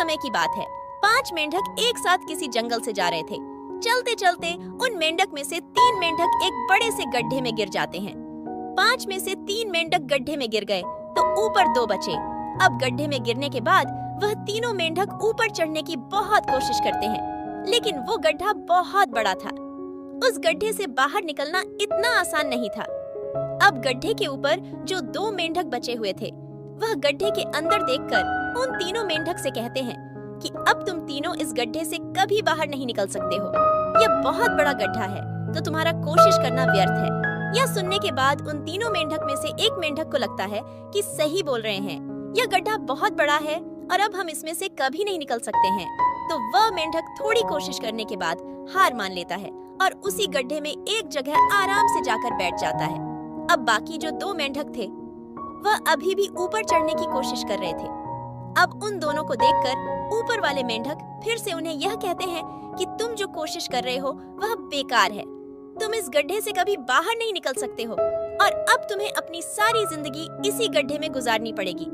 समय की बात है। 5 मेंढक एक साथ किसी जंगल से जा रहे थे। चलते चलते उन मेंढक में से 3 मेंढक एक बड़े से गड्ढे में गिर जाते हैं। 5 में से 3 मेंढक गड्ढे में गिर गए तो ऊपर 2 बचे। अब गड्ढे में गिरने के बाद वह तीनों मेंढक ऊपर चढ़ने की बहुत कोशिश करते हैं, लेकिन वो गड्ढा बहुत बड़ा था। उस गड्ढे से बाहर निकलना इतना आसान नहीं था। अब गड्ढे के ऊपर जो 2 मेंढक बचे हुए थे, वह गड्ढे के अंदर देखकर उन तीनों मेंढक से कहते हैं कि अब तुम तीनों इस गड्ढे से कभी बाहर नहीं निकल सकते हो। यह बहुत बड़ा गड्ढा है, तो तुम्हारा कोशिश करना व्यर्थ है। यह सुनने के बाद उन तीनों मेंढक में से एक मेंढक को लगता है कि सही बोल रहे हैं, यह गड्ढा बहुत बड़ा है और अब हम इसमें से कभी नहीं निकल सकते हैं। तो वह मेंढक थोड़ी कोशिश करने के बाद हार मान लेता है और उसी गड्ढे में एक जगह आराम से जाकर बैठ जाता है। अब बाकी जो 2 मेंढक थे, वह अभी भी ऊपर चढ़ने की कोशिश कर रहे थे। अब उन दोनों को देखकर ऊपर वाले मेंढक फिर से उन्हें यह कहते हैं कि तुम जो कोशिश कर रहे हो वह बेकार है। तुम इस गड्ढे से कभी बाहर नहीं निकल सकते हो और अब तुम्हें अपनी सारी जिंदगी इसी गड्ढे में गुजारनी पड़ेगी।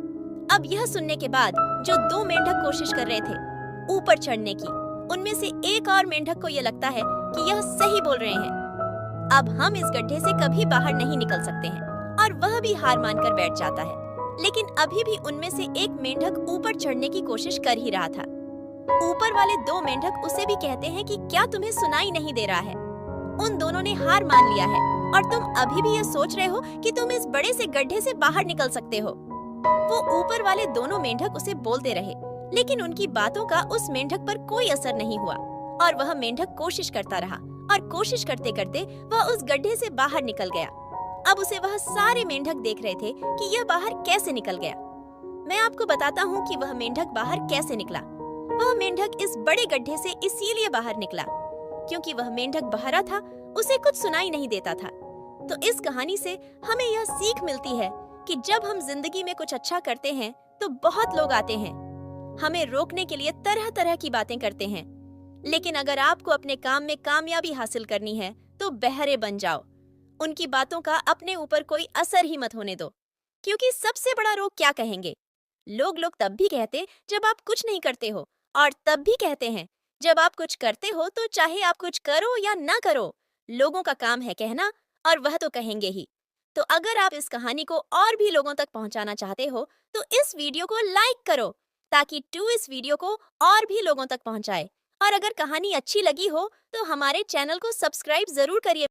अब यह सुनने के बाद जो 2 मेंढक कोशिश कर रहे थे ऊपर चढ़ने की, उनमें से एक और मेंढक को यह लगता है कि यह सही बोल रहे हैं, अब हम इस गड्ढे से कभी बाहर नहीं निकल सकते हैं, और वह भी हार मानकर बैठ जाता है। लेकिन अभी भी उनमें से एक मेंढक ऊपर चढ़ने की कोशिश कर ही रहा था। ऊपर वाले 2 मेंढक उसे भी कहते हैं कि क्या तुम्हें सुनाई नहीं दे रहा है? उन दोनों ने हार मान लिया है और तुम अभी भी ये सोच रहे हो कि तुम इस बड़े से गड्ढे से बाहर निकल सकते हो। वो ऊपर वाले दोनों मेंढक उसे बोलते रहे, लेकिन उनकी बातों का उस मेंढक पर कोई असर नहीं हुआ और वह मेंढक कोशिश करता रहा और कोशिश करते करते वह उस गड्ढे से बाहर निकल गया। अब उसे वह सारे मेंढक देख रहे थे कि यह बाहर कैसे निकल गया। मैं आपको बताता हूँ कि वह मेंढक बाहर कैसे निकला। वह मेंढक इस बड़े गड्ढे से इसीलिए बाहर निकला क्योंकि वह मेंढक बहरा था, उसे कुछ सुनाई नहीं देता था। तो इस कहानी से हमें यह सीख मिलती है कि जब हम जिंदगी में कुछ अच्छा करते हैं तो बहुत लोग आते हैं, हमें रोकने के लिए तरह तरह की बातें करते हैं। लेकिन अगर आपको अपने काम में कामयाबी हासिल करनी है तो बहरे बन जाओ। उनकी बातों का अपने ऊपर कोई असर ही मत होने दो, क्योंकि सबसे बड़ा लोग क्या कहेंगे? लोग तब भी कहते जब आप कुछ नहीं करते हो, और तब भी कहते हैं जब आप कुछ करते हो। तो चाहे आप कुछ करो या ना करो, लोगों का काम है कहना, और वह तो कहेंगे ही। तो अगर आप इस कहानी को और भी लोगों तक पहुंचाना चाहते हो तो इस वीडियो को लाइक करो, ताकि टू इस वीडियो को और भी लोगों तक पहुंचाए। और अगर कहानी अच्छी लगी हो तो हमारे चैनल को सब्सक्राइब जरूर करिए।